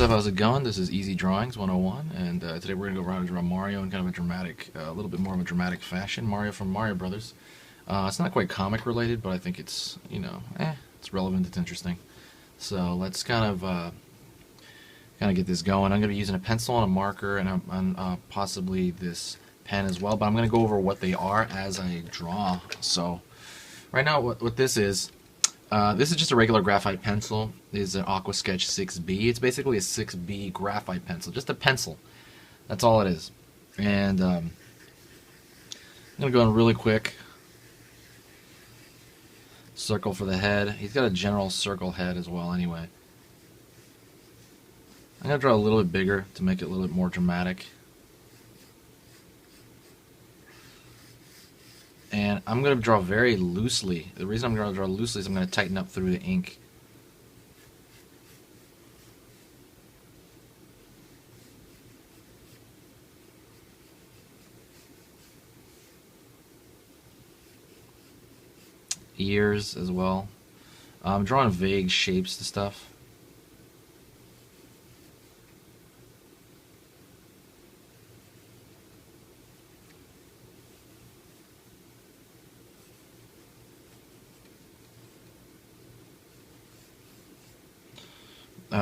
What's up, how's it going? This is Easy Drawings 101, and today we're going to go around and draw Mario in kind of a dramatic, a little bit more of a dramatic fashion. Mario from Mario Brothers. It's not quite comic related, but I think it's, it's relevant, it's interesting. So let's kind of get this going. I'm going to be using a pencil and a marker and possibly this pen as well, but I'm going to go over what they are as I draw. So right now what this is just a regular graphite pencil. This is an Aqua Sketch 6B. It's basically a 6B graphite pencil, just a pencil. That's all it is. And I'm going to go in really quick. Circle for the head. He's got a general circle head as well anyway. I'm going to draw a little bit bigger to make it a little bit more dramatic. And I'm going to draw very loosely. The reason I'm going to draw loosely is I'm going to tighten up through the ink. Ears as well. I'm drawing vague shapes to stuff.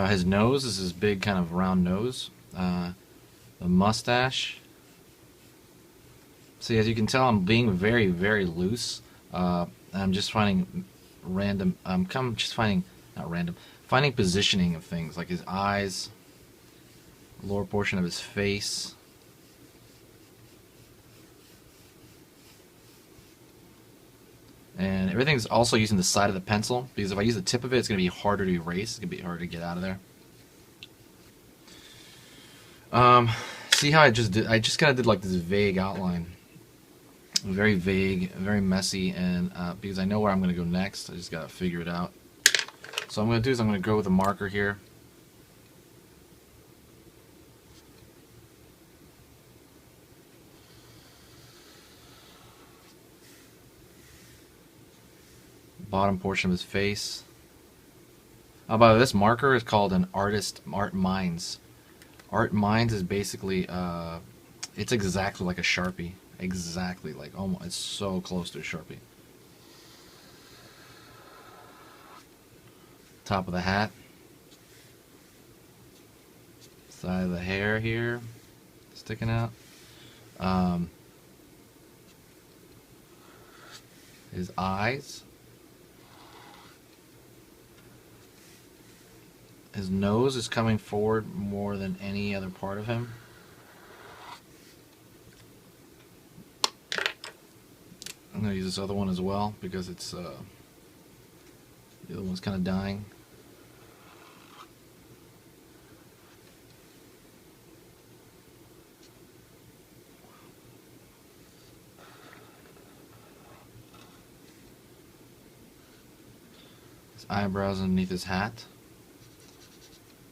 His nose is his big kind of round nose. The mustache. See, as you can tell, I'm being very, very loose. I'm just finding random. Finding positioning of things like his eyes, lower portion of his face. And everything's also using the side of the pencil, because if I use the tip of it, it's going to be harder to erase. It's going to be harder to get out of there. See how I just did? I just kind of did like this vague outline. Very vague, very messy, and because I know where I'm going to go next, I just got to figure it out. So what I'm going to do is I'm going to go with a marker here. Bottom portion of his face. By the way, this marker is called an Art Minds. Art Minds is basically it's exactly like a Sharpie. Exactly like almost, it's so close to a Sharpie. Top of the hat. Side of the hair here sticking out. His eyes. His nose is coming forward more than any other part of him. I'm going to use this other one as well because it's the other one's kind of dying. His eyebrows underneath his hat.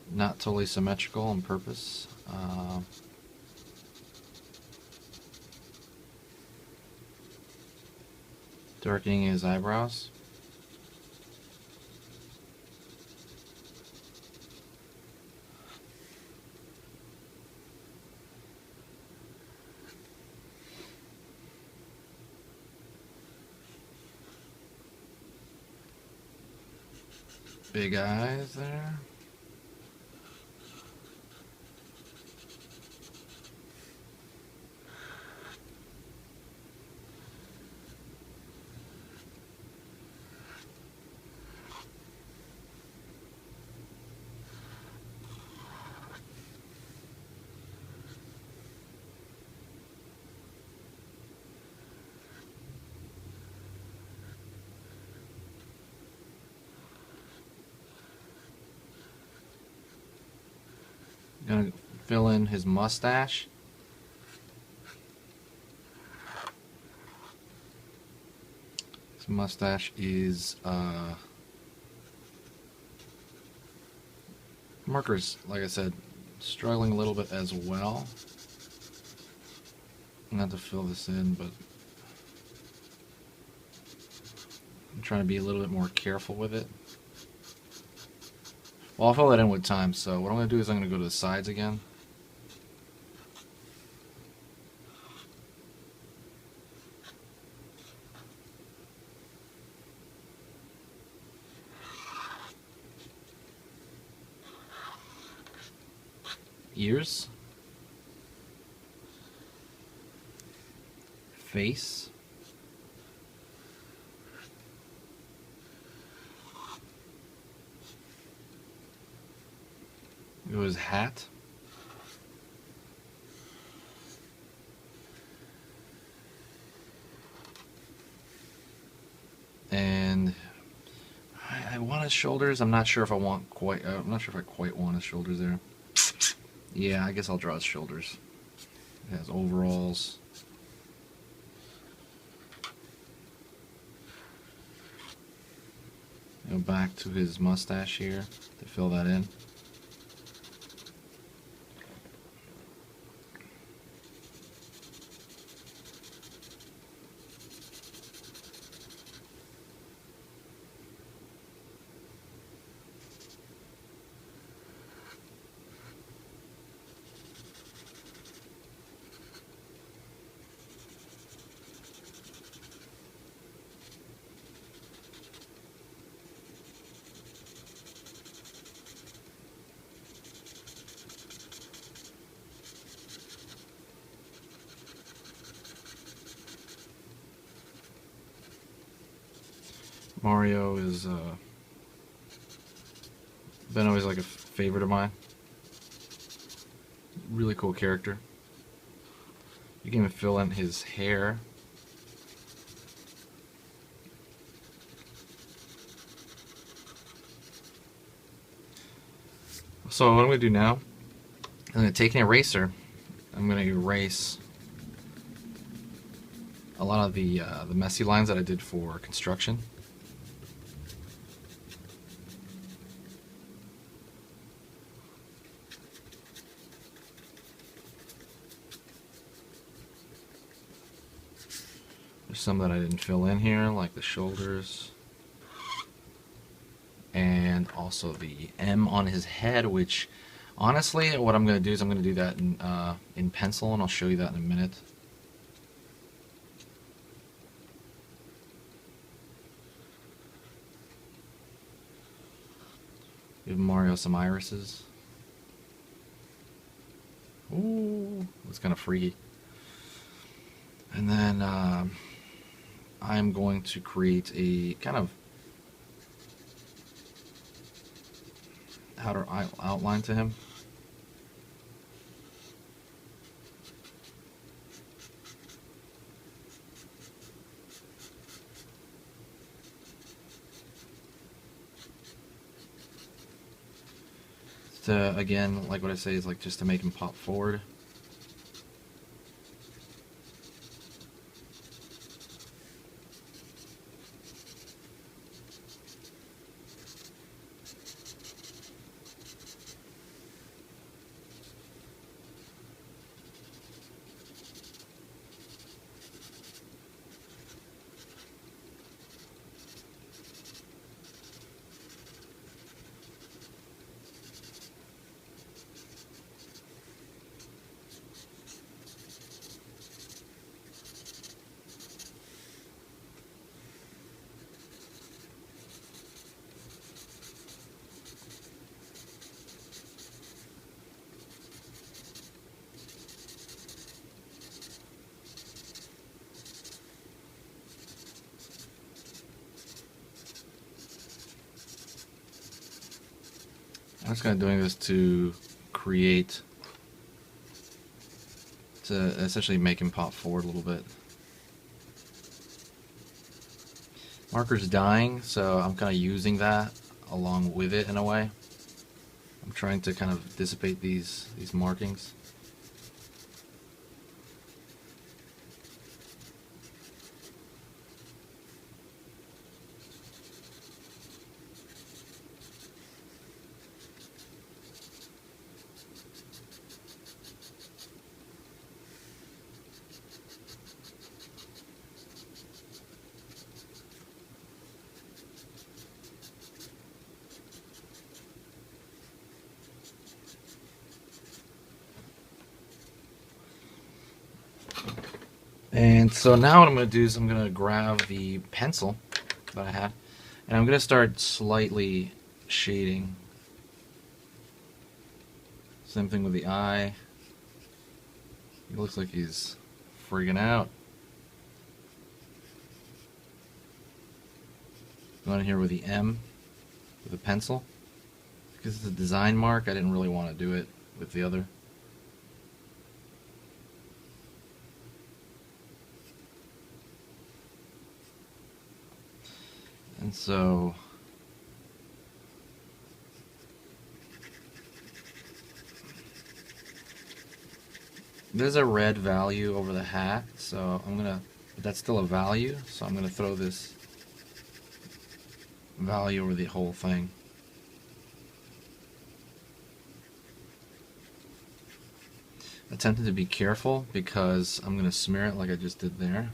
Not totally symmetrical on purpose. Darkening his eyebrows. Big eyes there. Gonna fill in his mustache. His mustache is markers, like I said, struggling a little bit as well. Not to fill this in, but I'm trying to be a little bit more careful with it. Well, I'll fill that in with time. So what I'm going to do is I'm going to go to the sides again. Ears. Face. Go his hat. And I want his shoulders. I'm not sure if I want quite. I'm not sure if I quite want his shoulders there. Yeah, I guess I'll draw his shoulders. It has overalls. Go back to his mustache here to fill that in. Mario is been always like a favorite of mine. Really cool character. You can even fill in his hair. So what I'm going to do now, I'm going to take an eraser. I'm going to erase a lot of the messy lines that I did for construction. There's some that I didn't fill in here, like the shoulders. And also the M on his head, which honestly, what I'm going to do is I'm going to do that in pencil, and I'll show you that in a minute. Give Mario some irises. Ooh, that's kind of freaky. And then I'm going to create a kind of outer outline to him. To, again, like what I say, is like just to make him pop forward. I'm just kind of doing this to create, to essentially make him pop forward a little bit. Marker's dying, so I'm kind of using that along with it in a way. I'm trying to kind of dissipate these markings. And so now what I'm going to do is I'm going to grab the pencil that I had, and I'm going to start slightly shading. Same thing with the eye. He looks like he's freaking out. Going in here with the M with a pencil. Because it's a design mark, I didn't really want to do it with the other. And so there's a red value over the hat, so but that's still a value, so I'm gonna throw this value over the whole thing. I'm tempted to be careful because I'm gonna smear it like I just did there.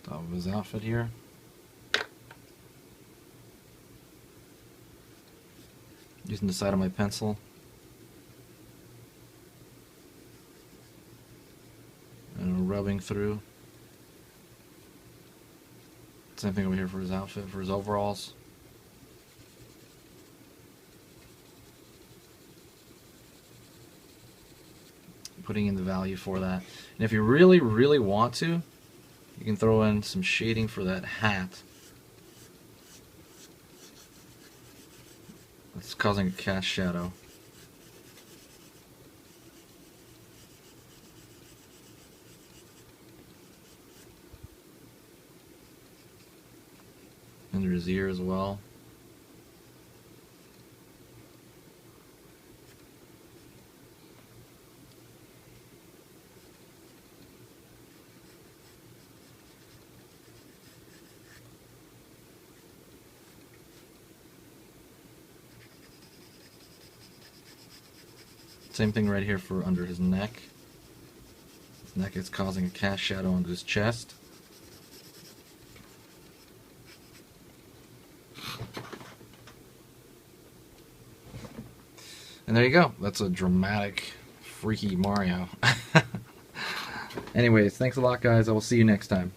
Top of his outfit here. Using the side of my pencil. And rubbing through. Same thing over here for his outfit, for his overalls. Putting in the value for that. And if you really, really want to, you can throw in some shading for that hat. It's causing a cast shadow. Under his ear as well. Same thing right here for under his neck. His neck is causing a cast shadow onto his chest. And there you go. That's a dramatic, freaky Mario. Anyways, thanks a lot, guys. I will see you next time.